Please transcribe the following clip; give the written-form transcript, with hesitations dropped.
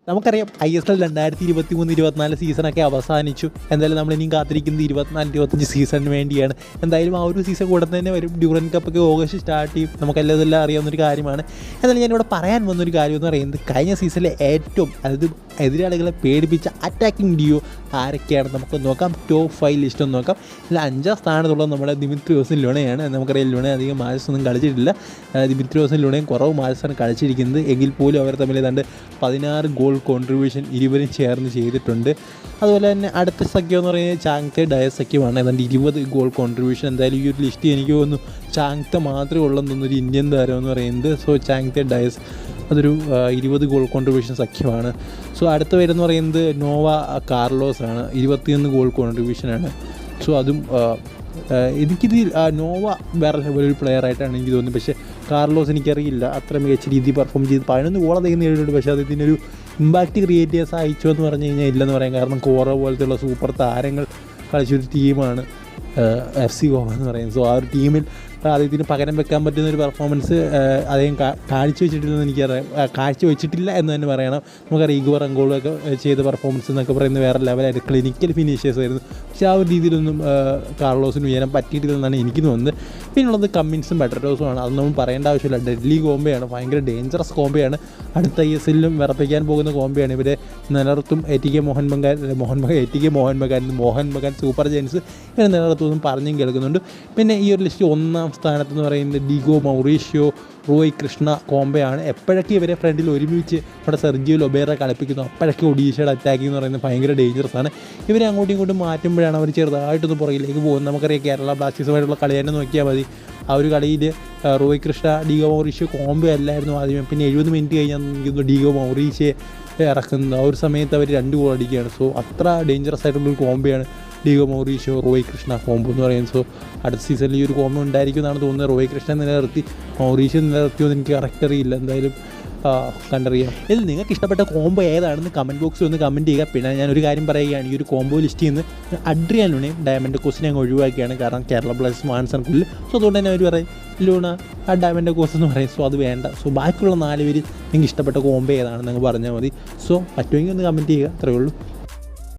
നമുക്കറിയാം ISL 2023-24 സീസണൊക്കെ അവസാനിച്ചു. എന്തായാലും നമ്മളിനിയും കാത്തിരിക്കുന്നത് 24-25 സീസണിന് വേണ്ടിയാണ്. എന്തായാലും ആ ഒരു സീസൺ കൂടെ തന്നെ വരും. ഡ്യൂറൻ കപ്പൊക്കെ ഓഗസ്റ്റ് സ്റ്റാർട്ട് ചെയ്യും. നമുക്കെല്ലാം ഇതെല്ലാം അറിയാവുന്നൊരു കാര്യമാണ്. എന്നാലും ഞാനിവിടെ പറയാൻ വന്നൊരു കാര്യം എന്ന് പറയുന്നത് കഴിഞ്ഞ സീസണിലെ ഏറ്റവും അതായത് എതിരാളികളെ പേടിപ്പിച്ച അറ്റാക്കിംഗ് ഡ്യൂ ആരൊക്കെയാണ് നമുക്ക് നോക്കാം. ടോപ്പ് 5 ലിസ്റ്റ് ഒന്ന് നോക്കാം. ഇതിൽ 5ാം സ്ഥാനത്തുള്ളത് നമ്മുടെ ദിമിത്രിയോസും ലുണയാണ്. നമുക്കറിയാം ലുണ അധികം മാച്ചൊന്നും കളിച്ചിട്ടില്ല. ദിമിത്രിയോസും ലുണയും കുറവ് മാച്ചാണ് കളിച്ചിരിക്കുന്നത്. എങ്കിൽ പോലും അവർ തമ്മിൽ ഏതാണ്ട് 16 ഗോൾ കോൺട്രിബ്യൂഷൻ ഇരുവരും ചേർന്ന് ചെയ്തിട്ടുണ്ട്. അതുപോലെ തന്നെ അടുത്ത സഖ്യം എന്ന് പറയുന്നത് ചാങ്തെ ഡയസ് സഖ്യമാണ്. ഏതാണ്ട് 20 ഗോൾ കോൺട്രിബ്യൂഷൻ. എന്തായാലും ഈ ഒരു ലിസ്റ്റ് എനിക്ക് തോന്നുന്നു ചാങ്തെ മാത്രമേ ഉള്ളെന്ന് തോന്നുന്നു ഒരു ഇന്ത്യൻ താരം എന്ന് പറയുന്നത്. സോ ചാങ്തെ ഡയസ് അതൊരു 20 ഗോൾ കോൺട്രിബ്യൂഷൻ സഖ്യമാണ്. സോ അടുത്ത പേരെന്ന് പറയുന്നത് നോവ കാർലോസ് ആണ്. 21 ഗോൾ കോൺട്രിബ്യൂഷനാണ്. സോ അതും എനിക്കിത് നോവ വേറെ ഒരു പ്ലെയറായിട്ടാണ് എനിക്ക് തോന്നുന്നത്. പക്ഷേ കാർലോസ് എനിക്കറിയില്ല അത്ര മികച്ച രീതിയിൽ പെർഫോം ചെയ്ത് 11 ഗോൾ അദ്ദേഹം നേടിയിട്ടുണ്ട്. പക്ഷേ അതിനൊരു ഇമ്പാക്റ്റ് ക്രിയേറ്റ് ചെയ്യാൻ സഹായിച്ചോ എന്ന് പറഞ്ഞു കഴിഞ്ഞാൽ ഇല്ലെന്ന് പറയാം. കാരണം കോറ പോലത്തെയുള്ള സൂപ്പർ താരങ്ങൾ കളിച്ചൊരു ടീമാണ് FC ഗോവ എന്ന് പറയുന്നത്. സോ ആ ഒരു ടീമിൽ അദ്ദേഹത്തിന് പകരം വെക്കാൻ പറ്റുന്നൊരു പെർഫോമൻസ് അദ്ദേഹം കാഴ്ചവെച്ചിട്ടില്ല എന്ന് തന്നെ പറയണം. നമുക്കറിയാം ഇഗ്വർ അങ്കോളൊക്കെ ചെയ്ത പെർഫോമൻസ് എന്നൊക്കെ പറയുന്നത് വേറെ ലെവലായിട്ട് ക്ലിനിക്കൽ ഫിനിഷേഴ്സ് ആയിരുന്നു. പക്ഷേ ആ ഒരു രീതിയിലൊന്നും കാർലോസിന് ഉയരാൻ പറ്റിയിട്ടില്ലെന്നാണ് എനിക്ക് തോന്നുന്നത്. പിന്നുള്ളത് കമ്മിൻസും ബെറ്ററോസുമാണ്. അതൊന്നും പറയേണ്ട ആവശ്യമില്ല. ഡെഡ്ലി കോംബയാണ്, ഭയങ്കര ഡേഞ്ചറസ് കോംബയാണ്. അടുത്ത ISLലും വിറപ്പിക്കാൻ പോകുന്ന കോംബയാണ്. ഇവരെ നിലനിർത്തും ATK Mohun Bagan super giants ഇവരെ നിലനിർത്തുമെന്നും പറഞ്ഞും കേൾക്കുന്നുണ്ട്. പിന്നെ ഈ ഒരു ലിസ്റ്റ് 1ാം സ്ഥാനത്തെന്ന് പറയുന്നത് ഡിഗോ മൗറീഷ്യോ റോയ് കൃഷ്ണ കോംബയാണ്. എപ്പോഴൊക്കെ ഇവരെ ഫ്രണ്ടിൽ ഒരുമിച്ച് നമ്മുടെ സെർജിയോ ലൊബേറ കളിപ്പിക്കുന്നു അപ്പോഴൊക്കെ ഒഡീഷയുടെ അറ്റാക്കിംഗ് എന്ന് പറയുന്നത് ഭയങ്കര ഡേഞ്ചറസ് ആണ്. ഇവരെ അങ്ങോട്ടും ഇങ്ങോട്ടും മാറ്റുമ്പോഴാണ് അവർ ചെറുതായിട്ടൊന്ന് പുറകിലേക്ക് പോകുന്നത്. നമുക്കറിയാം കേരള ബ്ലാസ്റ്റേഴ്സുമായിട്ടുള്ള കളി തന്നെ നോക്കിയാൽ മതി. ആ ഒരു കളിയിൽ Roy Krishna Diego Mauricio combo അല്ലായിരുന്നു ആദ്യമേ. പിന്നെ 70 മിനിറ്റ് കഴിഞ്ഞാൽ നിൽക്കുന്നു ഡിഗോ മൗറീഷ്യെ ഇറക്കുന്നത്. ആ ഒരു സമയത്ത് അവർ 2 ഗോൾ അടിക്കുകയാണ്. സോ അത്ര ഡേഞ്ചറസ് ആയിട്ടുള്ളൊരു കോംബോയാണ് Diego Mauricio Roy Krishna combo എന്ന് പറയുന്നത്. സോ അടുത്ത സീസണിൽ ഈ ഒരു കോംബോ ഉണ്ടായിരിക്കും എന്നാണ് തോന്നുന്നത്. റോയ് കൃഷ്ണ നിലനിർത്തി മൗറീഷ്യോ നിലനിർത്തിയോ എന്ന് എനിക്ക് കറക്റ്റ് അറിയില്ല. എന്തായാലും കണ്ടറിയാം. ഇതിൽ നിങ്ങൾക്ക് ഇഷ്ടപ്പെട്ട കോംബോ ഏതാണെന്ന് കമൻറ്റ് ബോക്സിൽ ഒന്ന് കമൻറ്റ് ചെയ്യുക. പിന്നെ ഞാനൊരു കാര്യം പറയുകയാണ്, ഈ ഒരു കോംബോ ലിസ്റ്റിൽ നിന്ന് അഡ്രിയാൻ ലൂണയും ഡയമണ്ട് കോസിനെ അങ്ങ് ഒഴിവാക്കിയാണ്. കാരണം കേരള ബ്ലാസ്റ്റേഴ്സ് മാൻസർക്കുള്ളിൽ. സോ അതുകൊണ്ട് തന്നെ അവർ പറയും ലൂണ ഡയമണ്ട് കോസ് എന്ന് പറയും. സോ അത് വേണ്ട. സോ ബാക്കിയുള്ള 4 പേര് നിങ്ങൾക്ക് ഇഷ്ടപ്പെട്ട കോംബോ ഏതാണെന്ന് നിങ്ങൾ പറഞ്ഞാൽ മതി. സോ പറ്റുമെങ്കിൽ ഒന്ന് കമൻറ്റ് ചെയ്യുക. അത്രയേ ഉള്ളൂ.